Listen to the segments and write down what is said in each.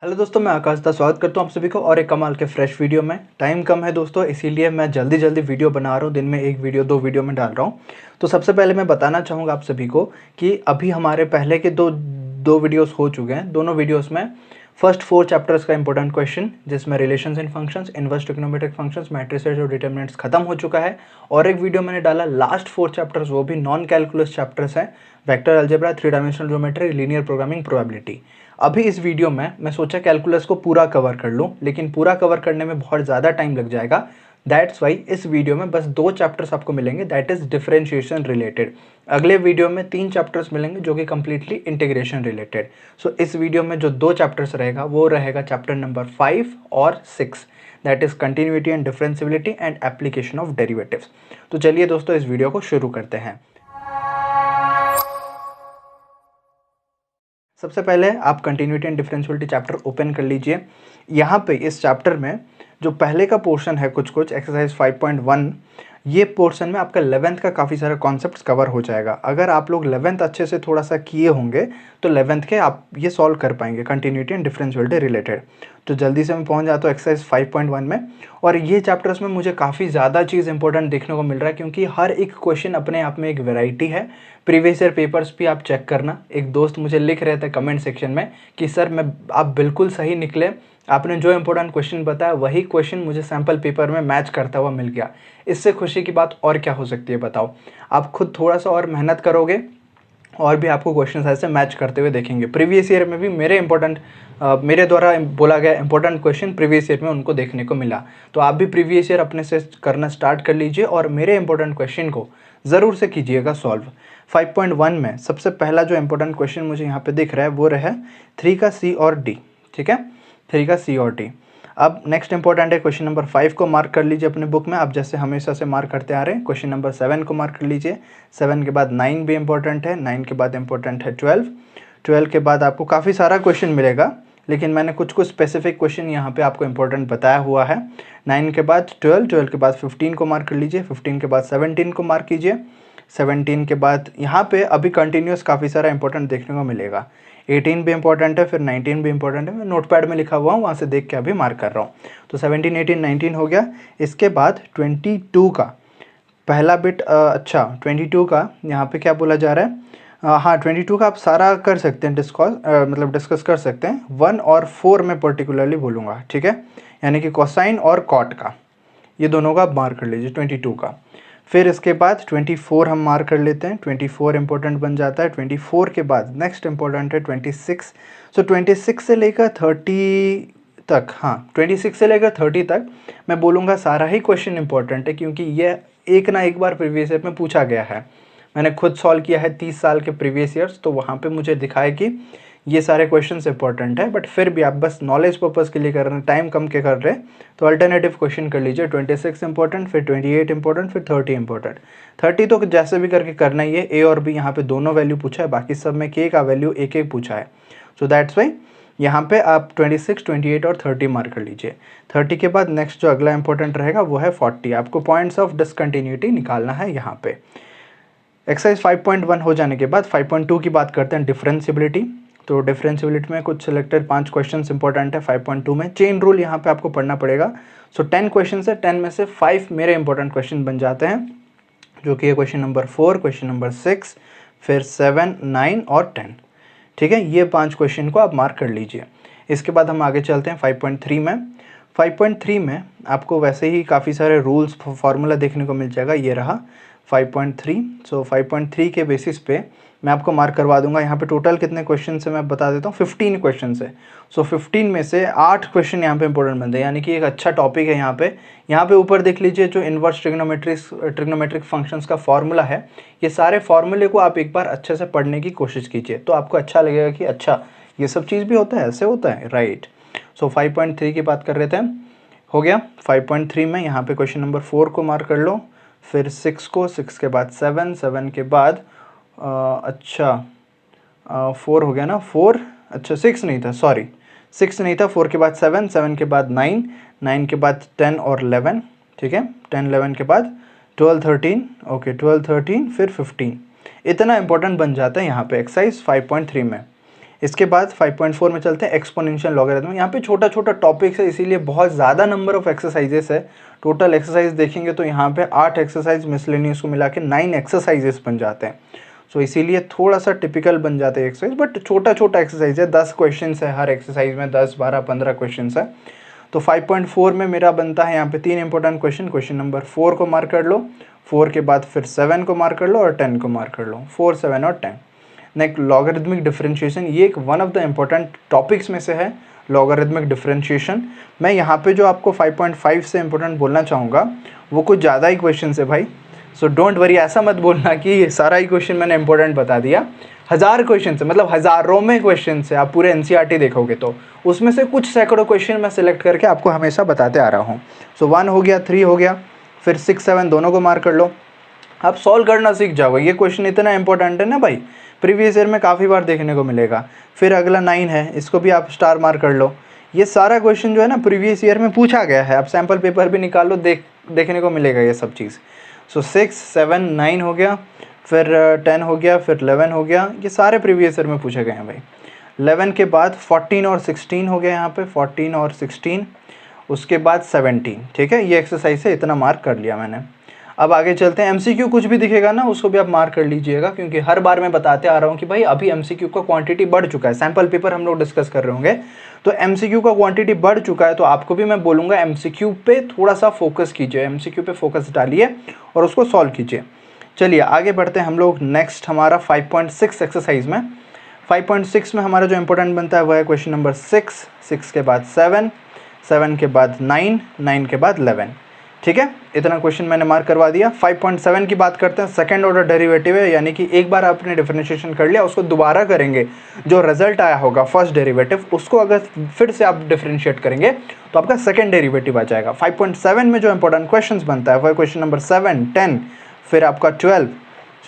Hello दोस्तों, मैं आकाश दा स्वागत करता हूँ आप सभी को और एक कमाल के फ्रेश वीडियो में। टाइम कम है दोस्तों, इसीलिए मैं जल्दी जल्दी वीडियो बना रहा हूँ। दिन में एक वीडियो दो वीडियो में डाल रहा हूँ। तो सबसे पहले मैं बताना चाहूँगा आप सभी को कि अभी हमारे पहले के दो दो वीडियोस हो चुके हैं। दोनों वीडियोस में फर्स्ट 4 चैप्टर्स का इंपॉर्टेंट क्वेश्चन, जिसमें relations in functions, inverse trigonometric functions, matrices और डिटरमिनेंट्स खत्म हो चुका है। और एक वीडियो मैंने डाला लास्ट 4 चैप्टर्स, वो भी नॉन कैलकुलस चैप्टर्स हैं। Vector algebra, 3 dimensional geometry, linear programming, probability. अभी इस वीडियो में मैं सोचा कैलकुलस को पूरा कवर कर लूँ, लेकिन पूरा कवर करने में बहुत ज़्यादा टाइम लग जाएगा। दैट्स वाई इस वीडियो में बस 2 चैप्टर्स आपको मिलेंगे, दैट इज़ डिफरेंशिएशन रिलेटेड। अगले वीडियो में 3 चैप्टर्स मिलेंगे जो कि कम्प्लीटली इंटीग्रेशन रिलेटेड। सो इस वीडियो में जो 2 चैप्टर्स रहेगा वो रहेगा चैप्टर नंबर 5 और 6, that is continuity and differentiability and application of derivatives. तो चलिए दोस्तों, इस वीडियो को शुरू करते हैं। सबसे पहले आप continuity and differentiability chapter open कर लीजिए। यहाँ पे इस चैप्टर में जो पहले का पोर्शन है, कुछ एक्सरसाइज 5.1, ये पोर्शन में आपका 11th का काफ़ी सारा कॉन्सेप्ट्स कवर हो जाएगा। अगर आप लोग 11th अच्छे से थोड़ा सा किए होंगे तो 11th के आप ये सॉल्व कर पाएंगे कंटिन्यूटी एंड डिफरेंशियबिलिटी रिलेटेड। तो जल्दी से मैं पहुँच जाता हूँ एक्सरसाइज 5.1 में। और ये चैप्टर्स में मुझे काफ़ी ज़्यादा चीज़ इंपॉर्टेंट देखने को मिल रहा है, क्योंकि हर एक क्वेश्चन अपने आप में एक वेराइटी है। प्रीवियस ईयर पेपर्स भी आप चेक करना। एक दोस्त मुझे लिख रहे थे कमेंट सेक्शन में कि सर आप बिल्कुल सही निकले, आपने जो इंपॉर्टेंट क्वेश्चन बताया वही क्वेश्चन मुझे सैम्पल पेपर में मैच करता हुआ मिल गया। इससे खुशी की बात और क्या हो सकती है बताओ। आप खुद थोड़ा सा और मेहनत करोगे और भी आपको क्वेश्चन ऐसे मैच करते हुए देखेंगे। प्रीवियस ईयर में भी मेरे द्वारा बोला गया इंपॉर्टेंट क्वेश्चन प्रीवियस ईयर में उनको देखने को मिला। तो आप भी प्रीवियस ईयर अपने से करना स्टार्ट कर लीजिए और मेरे इंपॉर्टेंट क्वेश्चन को ज़रूर से कीजिएगा सॉल्व। 5.1 में सबसे पहला जो इंपॉर्टेंट क्वेश्चन मुझे यहाँ पे दिख रहा है वो रहा 3 का सी और डी। ठीक है, 3 का सी और डी। अब नेक्स्ट इंपॉर्टेंट है क्वेश्चन नंबर 5 को मार्क कर लीजिए अपने बुक में, आप जैसे हमेशा से मार्क करते आ रहे हैं। क्वेश्चन नंबर 7 को मार्क कर लीजिए। 7 के बाद 9 भी इंपॉर्टेंट है। 9 के बाद इंपॉर्टेंट है 12। 12 के बाद आपको काफ़ी सारा क्वेश्चन मिलेगा, लेकिन मैंने कुछ स्पेसिफिक क्वेश्चन यहाँ पे आपको इंपॉर्टेंट बताया हुआ है। 9 के बाद 12, 12 के बाद 15 को मार्क कर लीजिए। 15 के बाद 17 को मार्क कीजिए। 17 के बाद यहाँ पे अभी कंटिन्यूस काफ़ी सारा इंपॉर्टेंट देखने को मिलेगा। 18 भी इंपॉर्टेंट है, फिर 19 भी इंपॉर्टेंट है। मैं नोटपैड में लिखा हुआ हूँ, वहाँ से देख के अभी मार्क कर रहा हूँ। तो 17, 18, 19 हो गया। इसके बाद 22 का पहला बिट, 22 का यहाँ पे क्या बोला जा रहा है। हाँ, 22 का आप सारा कर सकते हैं डिस्कस कर सकते हैं। 1 और 4 में पर्टिकुलरली बोलूँगा, ठीक है, यानी कि कोसाइन और कॉट का, ये दोनों का आप मार्क कर लीजिए 22 का। फिर इसके बाद 24 हम मार्क कर लेते हैं। 24 इंपॉर्टेंट बन जाता है। 24 के बाद नेक्स्ट इंपॉर्टेंट है 26। सो 26 से लेकर 30 तक, हाँ 26 से लेकर 30 तक मैं बोलूँगा सारा ही क्वेश्चन इंपॉर्टेंट है, क्योंकि ये एक ना एक बार प्रीवियस ईयर में पूछा गया है। मैंने खुद सॉल्व किया है 30 साल के प्रीवियस ईयर्स, तो वहाँ पे मुझे दिखाया कि ये सारे क्वेश्चंस इंपॉर्टेंट है। बट फिर भी आप बस नॉलेज पर्पज़ के लिए कर रहे हैं, टाइम कम के कर रहे हैं, तो अल्टरनेटिव क्वेश्चन कर लीजिए। 26 इंपॉर्टेंट, फिर 28 इंपॉर्टेंट, फिर 30 इंपॉर्टेंट। 30 तो जैसे भी करके करना ही है। ए और बी यहाँ पे दोनों वैल्यू पूछा है, बाकी सब में के का वैल्यू एक एक पूछा है। सो दैट्स वाई यहाँ पे आप 26, 28 और 30 मार्क कर लीजिए। 30 के बाद नेक्स्ट जो अगला इंपॉर्टेंट रहेगा वो है 40। आपको पॉइंट्स ऑफ डिसकंटिन्यूटी निकालना है यहाँ पे। एक्सरसाइज 5.1 हो जाने के बाद 5.2 की बात करते हैं, डिफरेंशियबिलिटी। तो डिफरेंशियबिलिटी में कुछ सिलेक्टेड 5 क्वेश्चंस इंपॉर्टेंट है 5.2 में। चेन रूल यहाँ पे आपको पढ़ना पड़ेगा। सो 10 क्वेश्चन है, 10 में से 5 मेरे इंपॉर्टेंट क्वेश्चन बन जाते हैं, जो कि है क्वेश्चन नंबर 4, क्वेश्चन नंबर 6, फिर 7, 9 और 10। ठीक है, ये 5 क्वेश्चन को आप मार्क कर लीजिए। इसके बाद हम आगे चलते हैं 5.3 में। 5.3 में आपको वैसे ही काफ़ी सारे रूल्स फार्मूला देखने को मिल जाएगा। ये रहा 5.3। सो 5.3 के बेसिस पे मैं आपको मार्क करवा दूंगा। यहाँ पे टोटल कितने क्वेश्चन है मैं बता देता हूँ, 15 क्वेश्चन है। सो 15 में से 8 क्वेश्चन यहाँ पे इंपॉर्टेंट बनते हैं, यानी कि एक अच्छा टॉपिक है यहाँ पे। यहाँ पे ऊपर देख लीजिए जो इन्वर्स ट्रिग्नोमेट्रिक फंक्शंस का फॉर्मूला है, ये सारे फॉर्मूले को आप एक बार अच्छे से पढ़ने की कोशिश कीजिए, तो आपको अच्छा लगेगा कि अच्छा ये सब चीज़ भी होता है, ऐसे होता है, राइट। सो 5.3 की बात कर रहे थे, हो गया। 5.3 में यहाँ पे क्वेश्चन नंबर 4 को मार्क कर लो, फिर 6 को, 6 के बाद 7, 7 के बाद 4 हो गया ना, 4, अच्छा 6 नहीं था, सॉरी 6 नहीं था। 4 के बाद 7, 7 के बाद 9, 9 के बाद 10 और 11, ठीक है, 10, 11 के बाद 12, 13, ओके 12, 13, फिर 15। इतना इंपॉर्टेंट बन जाता है यहाँ पे एक्सरसाइज 5.3 में। इसके बाद 5.4 में चलते हैं एक्सपोनेंशियल लॉगरिथम। यहाँ पे छोटा छोटा टॉपिक्स है, इसीलिए बहुत ज़्यादा नंबर ऑफ एक्सरसाइजेस है। टोटल एक्सरसाइज देखेंगे तो यहाँ पे 8 एक्सरसाइज मिसलेनियस को मिला के 9 एक्सरसाइजेस बन जाते हैं। सो इसीलिए थोड़ा सा टिपिकल बन जाते हैं एक्सरसाइज, बट छोटा छोटा एक्सरसाइज है। 10 क्वेश्चन है हर एक्सरसाइज में, 10, 12, 15 क्वेश्चन है। तो 5.4 में मेरा बनता है यहाँ पे 3 इंपॉर्टेंट क्वेश्चन। क्वेश्चन नंबर 4 को मार्क कर लो, 4 के बाद फिर 7 को मार्क कर लो और 10 को मार्क कर लो, 4, 7 और 10। नेक्स्ट लॉगरिथमिक डिफरेंशिएशन, ये एक one of the important topics में से है लॉगरिथमिक डिफरेंशिएशन। मैं यहाँ पे जो आपको 5.5 से इम्पोर्टेंट बोलना चाहूँगा वो कुछ ज़्यादा ही क्वेश्चन है भाई। सो डोंट वरी, ऐसा मत बोलना कि ये सारा ही क्वेश्चन मैंने इंपॉर्टेंट बता दिया। 1000 क्वेश्चन है, मतलब हज़ारों में क्वेश्चन है। आप पूरे एनसीईआरटी देखोगे तो उसमें से कुछ सैकड़ों क्वेश्चन मैं सिलेक्ट करके आपको हमेशा बताते आ रहा हूँ। सो 1 हो गया, 3 हो गया, फिर 6, 7 दोनों को मार्क कर लो। आप सॉल्व करना सीख जाओगे। ये क्वेश्चन इतना इंपॉर्टेंट है ना भाई, प्रीवियस ईयर में काफ़ी बार देखने को मिलेगा। फिर अगला 9 है, इसको भी आप स्टार मार्क कर लो। ये सारा क्वेश्चन जो है ना प्रीवियस ईयर में पूछा गया है। आप सैम्पल पेपर भी निकाल लो, देखने को मिलेगा ये सब चीज़। सो 6, 7, 9 हो गया, फिर 10 हो गया, फिर 11 हो गया। ये सारे प्रीवियस ईयर में पूछे गए हैं भाई। 11 के बाद 14 और 16 हो गया यहाँ पे, 14 और 16, उसके बाद 17। ठीक है, ये एक्सरसाइज है, इतना मार्क कर लिया मैंने। अब आगे चलते हैं। एमसीक्यू कुछ भी दिखेगा ना उसको भी आप मार्क कर लीजिएगा, क्योंकि हर बार मैं बताते आ रहा हूँ कि भाई अभी एमसीक्यू का क्वांटिटी बढ़ चुका है। सैम्पल पेपर हम लोग डिस्कस कर रहे होंगे तो एमसीक्यू का क्वांटिटी बढ़ चुका है, तो आपको भी मैं बोलूँगा एमसीक्यू पे थोड़ा सा फोकस कीजिए, एमसीक्यू पे फोकस डालिए और उसको सॉल्व कीजिए। चलिए आगे बढ़ते हैं हम लोग। नेक्स्ट हमारा 5.6 एक्सरसाइज में। 5.6 में हमारा जो इंपॉर्टेंट बनता है वो है क्वेश्चन नंबर 6, 6 के बाद 7, 7 के बाद 9, 9 के बाद 11। ठीक है, इतना क्वेश्चन मैंने मार्क करवा दिया। 5.7 की बात करते हैं। सेकंड ऑर्डर डेरिवेटिव है, यानी कि एक बार आपने डिफरेंशिएशन कर लिया, उसको दोबारा करेंगे, जो रिजल्ट आया होगा फर्स्ट डेरिवेटिव उसको अगर फिर से आप डिफरेंशिएट करेंगे तो आपका सेकंड डेरिवेटिव आ जाएगा। 5.7 में जो इंपॉर्टेंट क्वेश्चन बनता है वो है क्वेश्चन नंबर 7, 10, फिर आपका 12।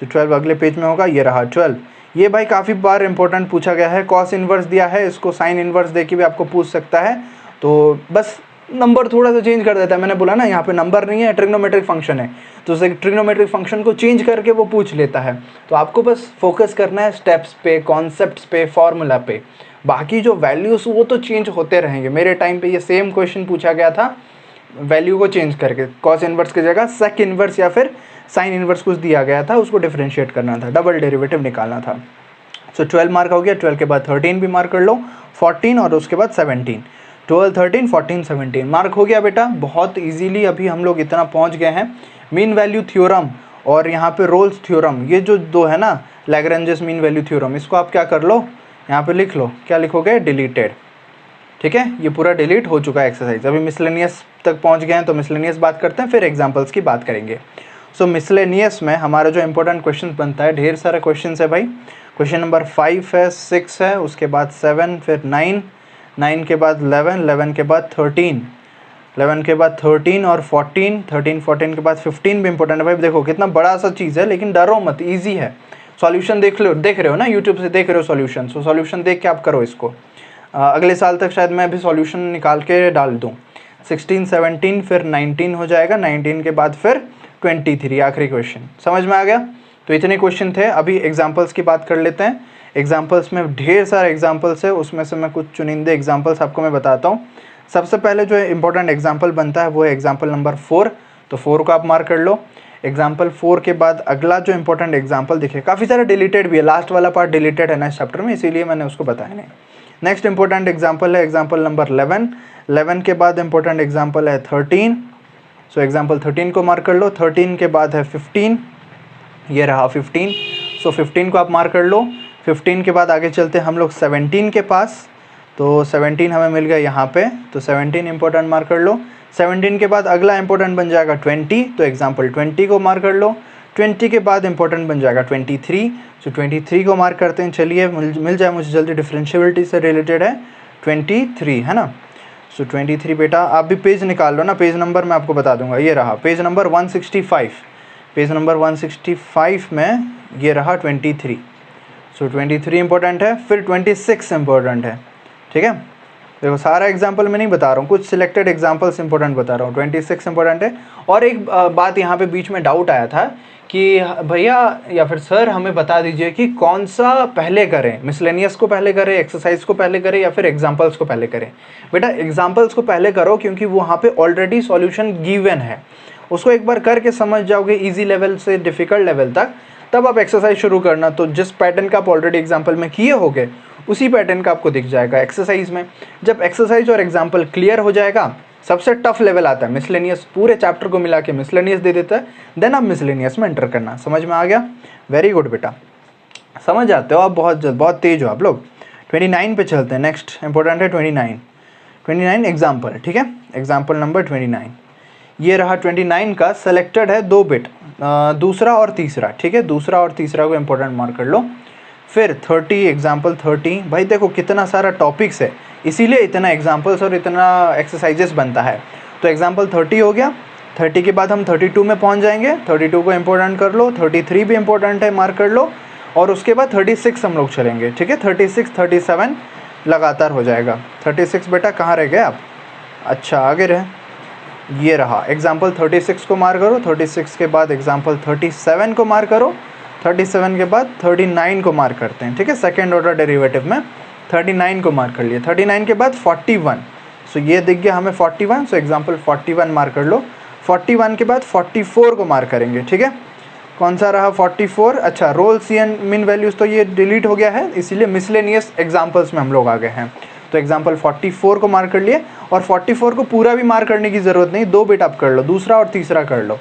सो 12 अगले पेज में होगा, ये रहा 12। ये भाई काफ़ी बार इंपॉर्टेंट पूछा गया है। कॉस इनवर्स दिया है, इसको साइन इनवर्स दे के भी आपको पूछ सकता है। तो बस नंबर थोड़ा सा चेंज कर देता है। मैंने बोला ना यहाँ पे नंबर नहीं है, ट्रिग्नोमेट्रिक फंक्शन है, तो उसे ट्रिग्नोमेट्रिक फंक्शन को चेंज करके वो पूछ लेता है। तो आपको बस फोकस करना है स्टेप्स पे, कॉन्सेप्ट्स पे, फॉर्मूला पे। बाकी जो वैल्यूज़ वो तो चेंज होते रहेंगे। मेरे टाइम पे ये सेम क्वेश्चन पूछा गया था, वैल्यू को चेंज करके कॉस इनवर्स की जगह सेक इनवर्स या फिर साइन इनवर्स कुछ दिया गया था, उसको डिफरेंशिएट करना था, डबल डेरिवेटिव निकालना था। सो 12 मार्क हो गया। 12 के बाद 13 भी मार्क कर लो, 14 और उसके बाद 17। 12, 13, 14, 17 मार्क हो गया बेटा। बहुत इजीली अभी हम लोग इतना पहुंच गए हैं। मीन वैल्यू थ्योरम और यहाँ पे रोल्स थ्योरम, ये जो दो है ना, लैग्रेंजेस मीन वैल्यू थ्योरम, इसको आप क्या कर लो, यहाँ पे लिख लो। क्या लिखोगे? डिलीटेड। ठीक है, ये पूरा डिलीट हो चुका है एक्सरसाइज। अभी मिसलेनियस तक पहुँच गए हैं, तो मिसलेनियस बात करते हैं, फिर एग्जाम्पल्स की बात करेंगे। सो मिसलेनियस में हमारा जो इंपॉर्टेंट क्वेश्चन बनता है, ढेर सारा क्वेश्चन है भाई। क्वेश्चन नंबर 5 है, 6 है, उसके बाद 7, फिर 9, 9 के बाद 11, 11 के बाद 13, 11 के बाद 13 और 14, 13, 14 के बाद 15 भी इंपॉर्टेंट है भाई। देखो कितना बड़ा सा चीज़ है, लेकिन डरो मत, इजी है। सॉल्यूशन देख रहे हो ना, यूट्यूब से देख रहे हो सॉल्यूशन, सो सॉल्यूशन देख के आप करो इसको। अगले साल तक शायद मैं अभी सॉल्यूशन निकाल के डाल दूँ। 16, 17, फिर 19 हो जाएगा, 19 के बाद फिर 23, आखिरी क्वेश्चन। समझ में आ गया? तो इतने क्वेश्चन थे। अभी एग्जाम्पल्स की बात कर लेते हैं। एग्जाम्पल्स में ढेर सारे एग्जाम्पल्स है, उसमें से मैं कुछ चुनिंदे एग्जाम्पल्स आपको मैं बताता हूँ। सबसे पहले जो इंपॉर्टेंट एग्जाम्पल बनता है वो है एग्जाम्पल नंबर 4, तो 4 को आप मार्क कर लो। एग्जाम्पल 4 के बाद अगला जो इंपॉर्टेंट एग्जाम्पल दिखे, काफ़ी सारे डिलीटेड भी है, लास्ट वाला पार्ट डिलीटेड है ना इस चैप्टर में, इसीलिए मैंने उसको बताया नहीं। नेक्स्ट इंपॉर्टेंट एग्जाम्पल है एग्जाम्पल नंबर 11, 11 के बाद इंपॉर्टेंट एग्जाम्पल है 13, सो एग्जाम्पल 13 को मार्क कर लो। 13 के बाद है 15, ये रहा 15, सो 15 को आप मार्क कर लो। 15 के बाद आगे चलते हैं हम लोग 17 के पास, तो 17 हमें मिल गया यहाँ पे, तो 17 इंपॉर्टेंट मार्क कर लो। 17 के बाद अगला इंपॉर्टेंट बन जाएगा 20, तो एग्जाम्पल 20 को मार्क कर लो। 20 के बाद इंपॉर्टेंट बन जाएगा 23, सो 23 को मार्क करते हैं। चलिए मिल जाए मुझे जल्दी, डिफरेंशिएबिलिटी से रिलेटेड है 23, है ना। सो 23 बेटा, आप भी पेज निकाल लो ना, पेज नंबर मैं आपको बता दूंगा, ये रहा पेज नंबर 165, पेज नंबर 165 में ये रहा 23, सो 23 इंपॉर्टेंट है। फिर 26 इंपॉर्टेंट है। ठीक है, देखो सारा एग्जाम्पल मैं नहीं बता रहा हूँ, कुछ सिलेक्टेड एग्जाम्पल्स इंपॉर्टेंट बता रहा हूँ। 26 इंपॉर्टेंट है। और एक बात यहाँ पे बीच में डाउट आया था कि भैया या फिर सर हमें बता दीजिए कि कौन सा पहले करें, मिसलेनियस को पहले करें, एक्सरसाइज को पहले करें या फिर एग्जाम्पल्स को पहले करें। बेटा एग्जाम्पल्स को पहले करो क्योंकि वहाँ पे ऑलरेडी सॉल्यूशन गिवन है, उसको एक बार करके समझ जाओगे इजी लेवल से डिफ़िकल्ट लेवल तक, तब आप एक्सरसाइज शुरू करना। तो जिस पैटर्न का आप ऑलरेडी एग्जाम्पल में किए होगे उसी पैटर्न का आपको दिख जाएगा एक्सरसाइज में। जब एक्सरसाइज और एग्जाम्पल क्लियर हो जाएगा, सबसे टफ लेवल आता है मिसलेनियस, पूरे चैप्टर को मिला के मिसलेनियस दे देता है, देन आप मिसलेनियस में एंटर करना। समझ में आ गया? वेरी गुड बेटा, समझ जाते हो आप, बहुत तेज हो आप लोग। 29 पे चलते हैं, नेक्स्ट इंपॉर्टेंट है 29 एग्जाम्पल। ठीक है, एग्जाम्पल नंबर 29 ये रहा। 29 का सेलेक्टेड है 2 बिट, दूसरा और तीसरा। ठीक है, दूसरा और तीसरा को इंपॉर्टेंट मार्क कर लो। फिर 30 एग्जाम्पल 30, भाई देखो कितना सारा टॉपिक्स है, इसीलिए इतना एग्जाम्पल्स और इतना एक्सरसाइजेस बनता है। तो एग्जाम्पल 30 हो गया, 30 के बाद हम 32 में पहुंच जाएंगे, 32 को इंपॉर्टेंट कर लो, 33 भी इंपॉर्टेंट है, मार्क कर लो, और उसके बाद 36 हम लोग चलेंगे। ठीक है, 36 37 लगातार हो जाएगा। 36 बेटा कहाँ रह गए आप? अच्छा आगे रहे, ये रहा। एग्जाम्पल 36 को मार्क करो, 36 के बाद एग्जाम्पल 37 को मार्क करो, 37 के बाद 39 को मार्क करते हैं। ठीक है, सेकेंड ऑर्डर डेरिवेटिव में 39 को मार्क कर लिए। 39 के बाद 41, सो ये दिख गया हमें 41, सो एग्जाम्पल 41 मार्क कर लो। 41 के बाद 44 को मार्क करेंगे। ठीक है, कौन सा रहा 44? अच्छा, Rolle's and mean values तो ये डिलीट हो गया है, इसीलिए मिसलेनियस एग्जाम्पल्स में हम लोग आ गए हैं। तो एग्जाम्पल 44 को मार्क कर लिए, और 44 को पूरा भी मार्क करने की ज़रूरत नहीं, 2 बिट आप कर लो, दूसरा और तीसरा कर लो।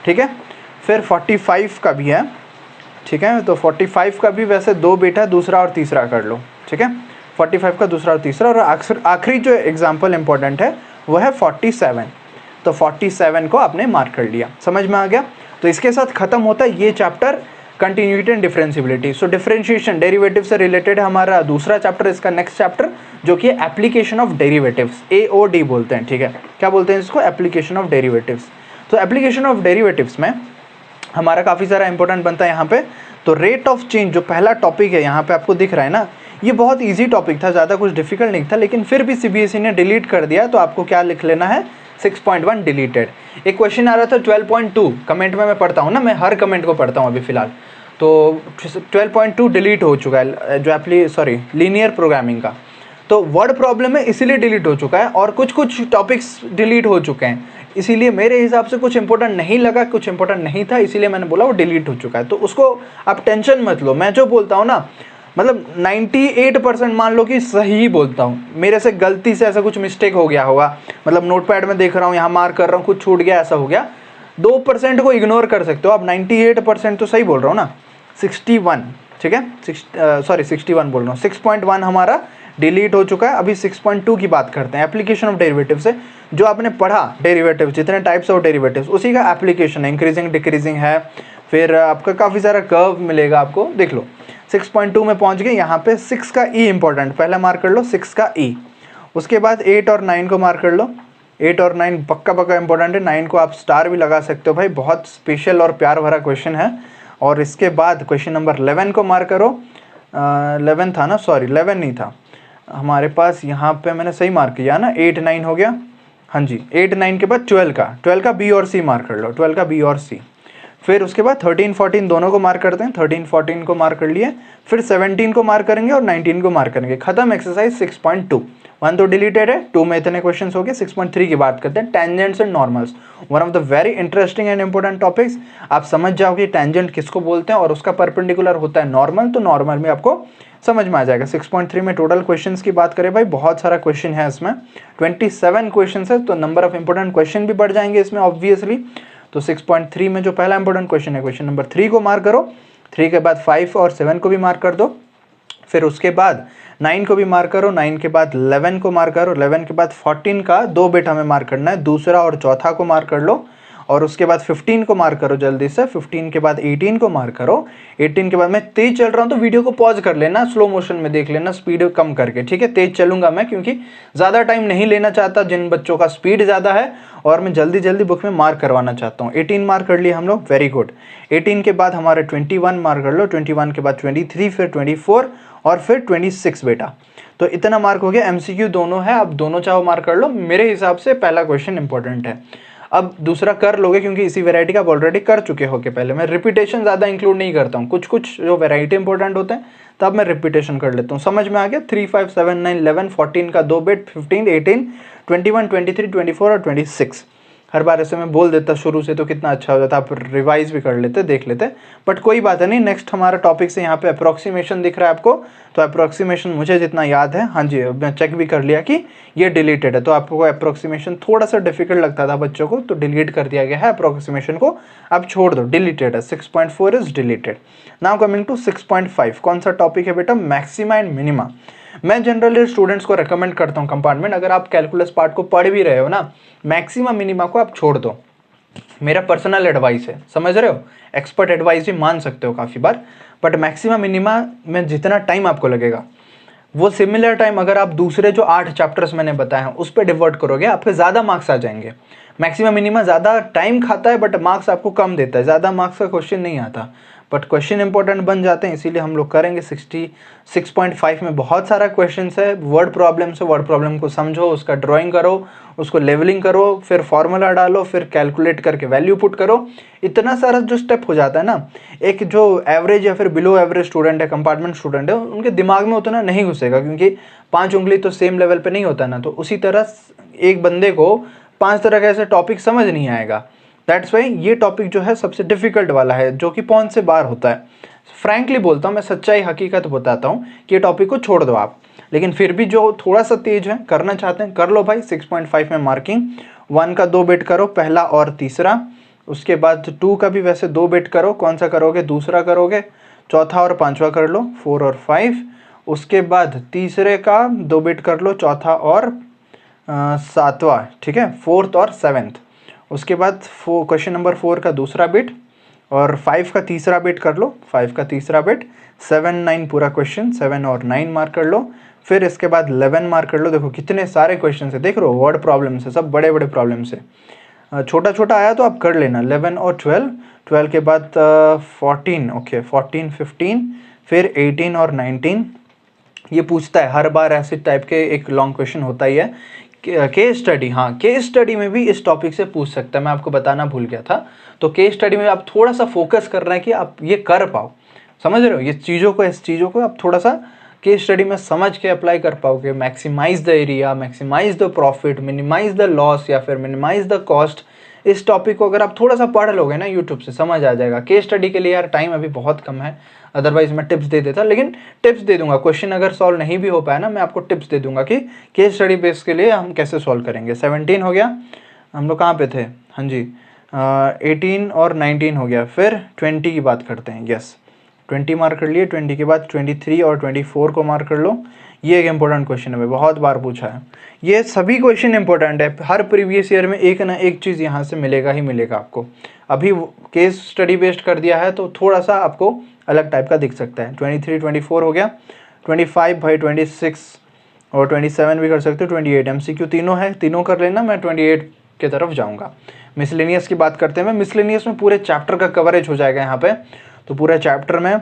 ठीक है, फिर 45 का भी है। ठीक है, तो 45 का भी वैसे 2 बिट है, दूसरा और तीसरा कर लो। ठीक है, 45 का दूसरा और तीसरा, और आखिरी जो एग्जाम्पल इंपॉर्टेंट है वो है 47। तो 47 को आपने मार्क कर लिया। समझ में आ गया? तो इसके साथ खत्म होता है ये chapter, continuity and differentiability. So differentiation derivative से रिलेटेड है हमारा दूसरा चैप्टर, इसका नेक्स्ट चैप्टर जो कि एप्लीकेशन ऑफ डेरिवेटिव्स, AOD बोलते हैं। ठीक है, क्या बोलते हैं इसको? Application of derivatives. तो एप्लीकेशन ऑफ डेरिवेटिव्स में हमारा काफ़ी सारा इंपॉर्टेंट बनता है यहाँ पे। तो रेट ऑफ चेंज जो पहला टॉपिक है यहाँ पे आपको दिख रहा है ना, ये बहुत इजी टॉपिक था, ज़्यादा कुछ डिफिकल्ट नहीं था, लेकिन फिर भी CBSE ने डिलीट कर दिया। तो आपको क्या लिख लेना है? 6.1 डिलीटेड। एक क्वेश्चन आ रहा था 12.2, कमेंट में मैं पढ़ता हूँ ना, मैं हर कमेंट को पढ़ता हूँ अभी फिलहाल। तो 12.2 डिलीट हो चुका है, जो लीनियर प्रोग्रामिंग का। तो वर्ड प्रॉब्लम है इसीलिए डिलीट हो चुका है, और कुछ टॉपिक्स डिलीट हो चुके हैं, इसीलिए मेरे हिसाब से कुछ इंपॉर्टेंट नहीं लगा, कुछ इंपॉर्टेंट नहीं था, इसीलिए मैंने बोला वो डिलीट हो चुका है। तो उसको आप टेंशन मत लो, मैं जो बोलता हूँ ना, मतलब 98% मान लो कि सही बोलता हूँ, मेरे से गलती से ऐसा कुछ मिस्टेक हो गया होगा, मतलब नोटपैड में देख रहा हूँ, यहाँ मार्क कर रहा हूँ, कुछ छूट गया, ऐसा हो गया, 2% को इग्नोर कर सकते हो आप, 98% तो सही बोल रहा हूँ ना। 61, ठीक है, 61 बोल रहा हूँ, 6.1 हमारा डिलीट हो चुका है। अभी 6.2 की बात करते हैं, एप्लीकेशन ऑफ डेरिवेटिव से। जो आपने पढ़ा डेरिवेटिव, जितने टाइप्स ऑफ डेरिवेटिव्स, उसी का एप्लीकेशन है, इंक्रीजिंग डिक्रीजिंग है, फिर आपका काफ़ी सारा कर्व मिलेगा आपको, देख लो। 6.2 में पहुंच गए, यहाँ पे 6 का ई इंपॉर्टेंट, पहला मार्क कर लो 6 का ई। उसके बाद 8 और 9 को मार्क कर लो, 8 और 9 पक्का इंपॉर्टेंट है, 9 को आप स्टार भी लगा सकते हो भाई, बहुत स्पेशल और प्यार भरा क्वेश्चन है। और इसके बाद क्वेश्चन नंबर 11 को मार्क करो, 11 था ना, सॉरी 11 नहीं था हमारे पास, यहाँ पे मैंने सही मार्क किया ना, 8 9 हो गया, हाँ जी। 8 9 के बाद 12 का बी और सी मार्क कर लो, 12 का बी और सी। फिर उसके बाद 13 14 दोनों को मार्क करते हैं, 13 14 को मार्क कर लिए, फिर 17 को मार्क करेंगे और 19 को मार्क करेंगे, खत्म एक्सरसाइज 6.2। 1 तो डिलीटेड है, 2 में इतने क्वेश्चंस हो गए। 6.3 की बात करते हैं, tangents and normals, one of the very interesting and important topics. आप समझ जाओगे टेंजेंट किसको बोलते हैं और उसका परपेंडिकुलर होता है नॉर्मल, तो नॉर्मल में आपको समझ में आ जाएगा। 6.3 में टोटल क्वेश्चंस की बात करें भाई, बहुत सारा क्वेश्चन है इसमें, 27 क्वेश्चन है, तो नंबर ऑफ इंपॉर्टेंट क्वेश्चन भी बढ़ जाएंगे इसमें ऑब्वियसली। तो 6.3 में जो पहला इंपॉर्टेंट क्वेश्चन है, क्वेश्चन नंबर 3 को मार्क करो, 3 के बाद 5 और 7 को भी मार्क कर दो, फिर उसके बाद 9 को भी मार्क करो, 9 के बाद 11 को मार्क करो, 11 के बाद 14 का 2 बिट हमें मार्क करना है, दूसरा और चौथा को मार्क कर लो, और उसके बाद 15 को मार्क करो जल्दी से, 15 के बाद 18 को मार्क करो, 18 के बाद, मैं तेज चल रहा हूँ तो वीडियो को पॉज कर लेना, स्लो मोशन में देख लेना, स्पीड कम करके, ठीक है। तेज चलूंगा मैं क्योंकि ज़्यादा टाइम नहीं लेना चाहता, जिन बच्चों का स्पीड ज़्यादा है और मैं जल्दी जल्दी बुक में मार्क करवाना चाहता हूँ। 18 मार्क कर लिए हम लोग, वेरी गुड। 18 के बाद हमारे 21 मार्क कर लो, 21 के बाद 23, फिर 24 और फिर 26 बेटा। तो इतना मार्क हो गया। MCQ दोनों है, आप दोनों चाहो मार्क कर लो, मेरे हिसाब से पहला क्वेश्चन इंपॉर्टेंट है। अब दूसरा कर लोगे क्योंकि इसी वैरायटी का आप ऑलरेडी कर चुके हो के पहले। मैं रिपीटेशन ज़्यादा इंक्लूड नहीं करता हूँ, कुछ कुछ जो वैरायटी इंपॉर्टेंट होते हैं तब मैं रिपीटेशन कर लेता हूँ। समझ में आ गया? 3, 5, 7, 9, 11, 14 का 2 बिट, 15, 18, 21, 23, 24 और 26। हर बार ऐसे मैं बोल देता शुरू से तो कितना अच्छा हो जाता, आप रिवाइज भी कर लेते, देख लेते, बट कोई बात नहीं। नेक्स्ट हमारा टॉपिक से यहाँ पे अप्रोक्सीमेशन दिख रहा है आपको, तो अप्रोक्सीमेशन मुझे जितना याद है, हाँ जी मैं चेक भी कर लिया कि ये डिलीटेड है, तो आपको अप्रोक्सीमेशन थोड़ा सा डिफिकल्ट लगता था बच्चों को, तो डिलीट कर दिया गया है अप्रोक्सीमेशन को, आप छोड़ दो, डिलीटेड है। 6.4 is deleted. Now coming to 6.5, कौन सा टॉपिक है बेटा? Maxima and minima. मैं जनरली स्टूडेंट्स को रेकमेंड करता हूँ कंपार्टमेंट, अगर आप कैलकुलस पार्ट को पढ़ भी रहे हो ना, मैक्सिमा मिनिमा को आप छोड़ दो, मेरा पर्सनल एडवाइस है, समझ रहे हो? एक्सपर्ट एडवाइस भी मान सकते हो काफ़ी बार, बट मैक्सिमा मिनिमा में जितना टाइम आपको लगेगा वो सिमिलर टाइम अगर आप दूसरे जो 8 चैप्टर्स मैंने बताए हैं उस पर डिवर्ट करोगे, आपके ज़्यादा मार्क्स आ जाएंगे। मैक्सिमा मिनिमा ज़्यादा टाइम खाता है बट मार्क्स आपको कम देता है, ज़्यादा मार्क्स का क्वेश्चन नहीं आता, बट क्वेश्चन इंपॉर्टेंट बन जाते हैं, इसीलिए हम लोग करेंगे। 6.5 में बहुत सारा क्वेश्चन है, वर्ड प्रॉब्लम से, वर्ड प्रॉब्लम को समझो, उसका ड्राइंग करो, उसको लेवलिंग करो, फिर फॉर्मूला डालो, फिर कैलकुलेट करके वैल्यू पुट करो, इतना सारा जो स्टेप हो जाता है ना, एक जो एवरेज या फिर बिलो एवरेज स्टूडेंट है, कंपार्टमेंट स्टूडेंट है, उनके दिमाग में उतना नहीं घुसेगा, क्योंकि 5 उंगली तो सेम लेवल पे नहीं होता ना, तो उसी तरह एक बंदे को 5 तरह का ऐसे टॉपिक समझ नहीं आएगा। दैट्स वाई ये टॉपिक जो है सबसे डिफिकल्ट वाला है, जो कि पॉइंट से बाहर होता है। फ्रैंकली बोलता हूँ, मैं सच्चाई हकीकत बताता हूँ कि ये टॉपिक को छोड़ दो आप, लेकिन फिर भी जो थोड़ा सा तेज है, करना चाहते हैं, कर लो भाई। 6.5 में मार्किंग 1 का 2 बिट करो, पहला और तीसरा, उसके बाद 2 का भी वैसे 2 बिट करो, कौन सा करोगे? दूसरा करोगे, चौथा और पांचवा कर लो, 4 और 5, उसके बाद तीसरे का 2 बिट कर लो, चौथा और सातवां, ठीक है, 4th और 7th, उसके बाद क्वेश्चन नंबर 4 का दूसरा बिट और 5 का तीसरा बिट कर लो, 5 का तीसरा बिट, 7, 9 पूरा क्वेश्चन, 7 और 9 मार्क कर लो, फिर इसके बाद 11 मार्क कर लो। देखो कितने सारे क्वेश्चन है, देख रहे हो, वर्ड प्रॉब्लम से, सब बड़े बड़े प्रॉब्लम से, छोटा छोटा आया तो आप कर लेना। 11 और 12, 12 के बाद 14, ओके 14, 15, फिर 18 और 19। ये पूछता है हर बार, ऐसे टाइप के एक लॉन्ग क्वेश्चन होता ही है। केस स्टडी, हाँ केस स्टडी में भी इस टॉपिक से पूछ सकता है, मैं आपको बताना भूल गया था। तो केस स्टडी में आप थोड़ा सा फोकस कर रहे हैं कि आप ये कर पाओ, समझ रहे हो, ये चीज़ों को, इस चीज़ों को आप थोड़ा सा केस स्टडी में समझ के अप्लाई कर पाओगे। Maximize the area, maximize the profit, minimize the loss या फिर मिनिमाइज द कॉस्ट, इस टॉपिक को अगर आप थोड़ा सा पढ़ लोगे ना यूट्यूब से, समझ आ जाएगा। केस स्टडी के लिए यार टाइम अभी बहुत कम है, अदरवाइज मैं टिप्स दे देता, लेकिन टिप्स दे दूंगा, क्वेश्चन अगर सॉल्व नहीं भी हो पाया ना, मैं आपको टिप्स दे दूंगा कि केस स्टडी बेस के लिए हम कैसे सॉल्व करेंगे। 17 हो गया, हम लोग कहाँ पे थे, हाँ जी 18 और 19 हो गया, फिर 20 की बात करते हैं। यस 20 मार्क कर लिए, 20 के बाद 23 और 24 को मार्क कर लो। ये एक इंपॉर्टेंट क्वेश्चन है, बहुत बार पूछा है, ये सभी क्वेश्चन इंपॉर्टेंट है, हर प्रीवियस ईयर में एक ना एक चीज़ यहाँ से मिलेगा ही मिलेगा आपको। अभी केस स्टडी बेस्ड कर दिया है तो थोड़ा सा आपको अलग टाइप का दिख सकता है। 23, 24 हो गया, 25 भाई, 26 और 27 भी कर सकते हो, 28 MCQ तीनों है, तीनों कर लेना, मैं 28 की तरफ जाऊँगा। मिसलेनियस की बात करते हैं, मिसलेनियस में पूरे चैप्टर का कवरेज हो जाएगा यहाँ पे, तो पूरे चैप्टर में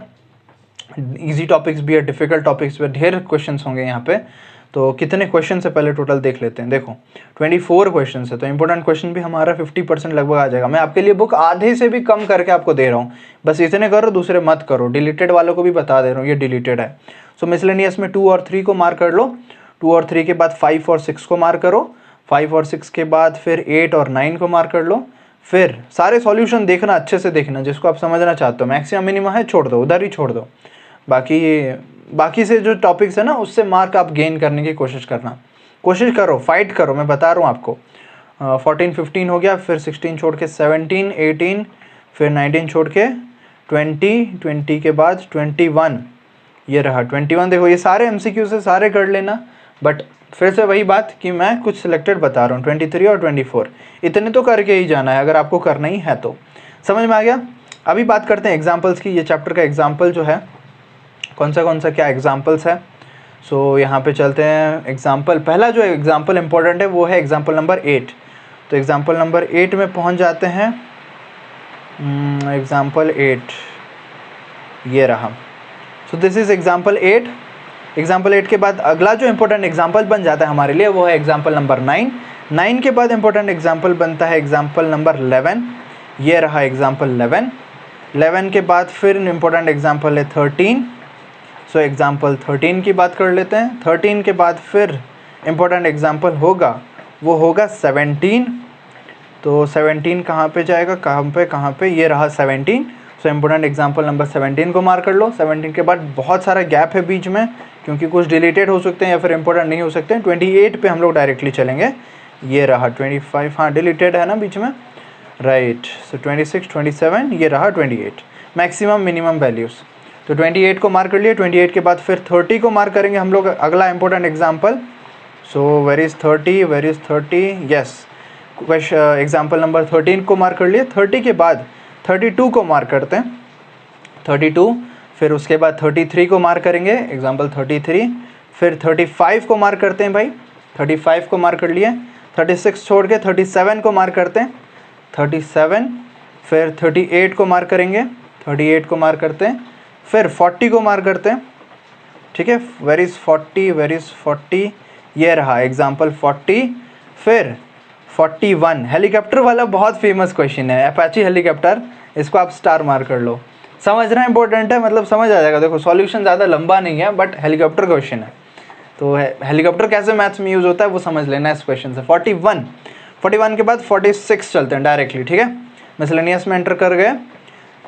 इजी टॉपिक्स भी है, डिफिकल्ट टॉपिक्स भी, ढेर क्वेश्चंस होंगे यहाँ पे। तो कितने क्वेश्चन से पहले टोटल देख लेते हैं। देखो 24 क्वेश्चन है, तो इंपॉर्टेंट क्वेश्चन भी हमारा 50% लगभग आ जाएगा। मैं आपके लिए बुक आधे से भी कम करके आपको दे रहा हूँ, बस इतने करो, दूसरे मत करो। डिलीटेड वालों को भी बता दे रहा हूँ, ये डिलीटेड है। सो मिसलेनियस में 2 और 3 को मार्क कर लो, 2 और 3 के बाद 5 और 6 को मार्क करो, 5 और 6 के बाद फिर 8 और 9 को मार्क कर लो। फिर सारे सॉल्यूशन देखना, अच्छे से देखना, जिसको आप समझना चाहते हो। मैक्सिमम मिनिमम है, छोड़ दो, उधर ही छोड़ दो। बाकी से जो टॉपिक्स है ना, उससे मार्क आप गेन करने की कोशिश करना, कोशिश करो, फाइट करो, मैं बता रहा हूँ आपको। 14, 15 हो गया, फिर 16 छोड़ के 17, 18, फिर 19 छोड़ के 20, 20 के बाद 21, ये रहा 21। देखो ये सारे MCQ से सारे कर लेना, बट फिर से वही बात कि मैं कुछ सिलेक्टेड बता रहा हूँ। 23 और 24 इतने तो करके ही जाना है, अगर आपको करना ही है तो। समझ में आ गया? अभी बात करते हैं एग्जाम्पल्स की। ये चैप्टर का एग्जाम्पल जो है, कौन सा क्या एग्जाम्पल्स है। सो यहाँ पे चलते हैं। एग्जाम्पल, पहला जो एग्जाम्पल इंपॉर्टेंट है वो है एग्जाम्पल नंबर 8। तो एग्जाम्पल नंबर 8 में पहुँच जाते हैं। एग्जाम्पल 8 ये रहा। So this is example 8। Example 8 के बाद अगला जो इंपॉर्टेंट एग्जाम्पल बन जाता है हमारे लिए वो है एग्जाम्पल नंबर 9। 9 के बाद इंपॉर्टेंट एग्जाम्पल बनता है एग्जाम्पल नंबर 11, ये रहा एग्जाम्पल 11। 11 के बाद फिर इंपॉर्टेंट एग्जाम्पल है 13, सो एग्जाम्पल 13 की बात कर लेते हैं। 13 के बाद फिर इंपॉर्टेंट एग्जाम्पल होगा, वो होगा 17। तो 17 कहाँ पे जाएगा, कहाँ पे, ये रहा 17। सो इंपॉर्टेंट एग्जाम्पल नंबर 17 को मार्क कर लो। 17 के बाद बहुत सारा गैप है बीच में, क्योंकि कुछ डिलीटेड हो सकते हैं या फिर इंपॉर्टेंट नहीं हो सकते हैं। 28 पे हम लोग डायरेक्टली चलेंगे, ये रहा 25, हाँ डिलीटेड है ना बीच में, राइट। सो 26, 27, ये रहा 28, मैक्सिमम मिनिमम वैल्यूज़। तो 28 को मार्क कर लिए। 28 के बाद फिर 30 को मार्क करेंगे हम लोग, अगला important example. So where is 30, yes, example number 13 को मार्क कर लिए। 30 के बाद 32 को मार्क करते हैं, 32, फिर उसके बाद 33 को मार्क करेंगे, एग्जाम्पल 33, फिर 35 को मार्क करते हैं भाई, 35 को मार्क कर लिए। 36 छोड़ के 37 को मार्क करते हैं, 37, फिर 38 को मार्क करेंगे, 38 को मार्क करते हैं, फिर 40 को मार्क करते हैं, ठीक है। वेर इज़ 40, ये रहा एग्जाम्पल 40, फिर 41। हेलीकॉप्टर वाला बहुत फेमस क्वेश्चन है, अपाची हेलीकॉप्टर, इसको आप स्टार मार्क कर लो। समझना इंपॉर्टेंट है, मतलब समझ आ जाएगा। देखो सॉल्यूशन ज़्यादा लंबा नहीं है, बट हेलीकॉप्टर क्वेश्चन है, तो हेलीकॉप्टर कैसे मैथ्स में यूज़ होता है वो समझ लेना इस क्वेश्चन से। 41 के बाद 46 चलते हैं डायरेक्टली, ठीक है। मिसलेनियस में एंटर कर गए,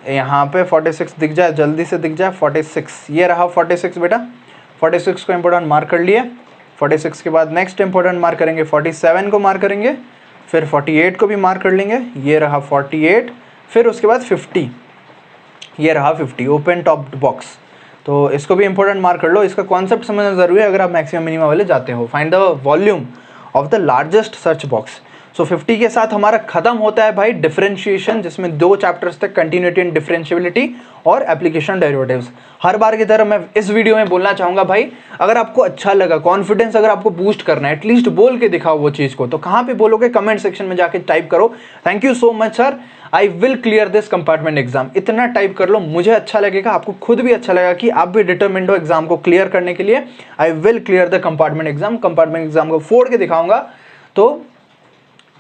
यहाँ पे 46 दिख जाए, जल्दी से दिख जाए 46, ये रहा 46 बेटा। 46 को इंपॉर्टेंट मार्क कर लिए। 46 के बाद नेक्स्ट इंपॉर्टेंट मार्क करेंगे, 47 को मार्क करेंगे, फिर 48 को भी मार्क कर लेंगे, ये रहा 48, फिर उसके बाद 50, ये रहा 50, ओपन टॉप बॉक्स। तो इसको भी इंपॉर्टेंट मार्क कर लो। इसका कॉन्सेप्ट समझना ज़रूरी है अगर आप मैक्सिमम मिनिमम वाले जाते हो। Find the volume of the largest search box. So 50 के साथ हमारा खत्म होता है भाई डिफरेंशिएशन, जिसमें 2 चैप्टर्स तक कंटिन्यूटी एंड डिफरेंशिएबिलिटी और एप्लीकेशन डेरिवेटिव्स। हर बार की तरह मैं इस वीडियो में बोलना चाहूँगा भाई, अगर आपको अच्छा लगा, कॉन्फिडेंस अगर आपको बूस्ट करना है, एटलीस्ट बोल के दिखाओ वो चीज़ को। तो कहाँ पे बोलोगे, कमेंट सेक्शन में जाके टाइप करो, thank you so much sir, I will clear this compartment exam. इतना टाइप कर लो, मुझे अच्छा लगेगा, आपको खुद भी अच्छा लगेगा कि आप भी डिटरमिन्ड हो एग्जाम को क्लियर करने के लिए। I will clear the compartment exam को फोड़ के दिखाऊंगा। तो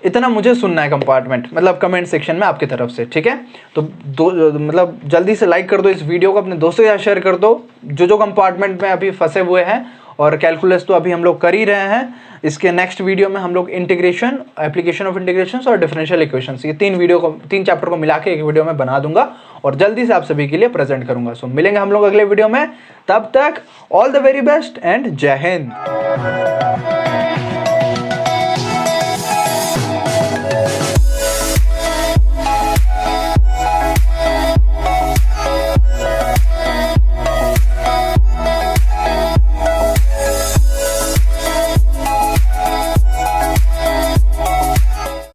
इतना मुझे सुनना है कंपार्टमेंट, मतलब कमेंट सेक्शन में आपकी तरफ से, ठीक है। तो मतलब जल्दी से लाइक कर दो इस वीडियो को, अपने दोस्तों के साथ शेयर कर दो जो कंपार्टमेंट में अभी फंसे हुए हैं। और कैलकुलस तो अभी हम लोग कर ही रहे हैं। इसके नेक्स्ट वीडियो में हम लोग इंटीग्रेशन, एप्लीकेशन ऑफ इंटीग्रेशंस और डिफरेंशियल इक्वेशंस, ये 3 चैप्टर को मिला के एक वीडियो में बना दूंगा और जल्दी से आप सभी के लिए प्रेजेंट करूंगा। सो मिलेंगे हम लोग अगले वीडियो में, तब तक all the very best and जय हिंद।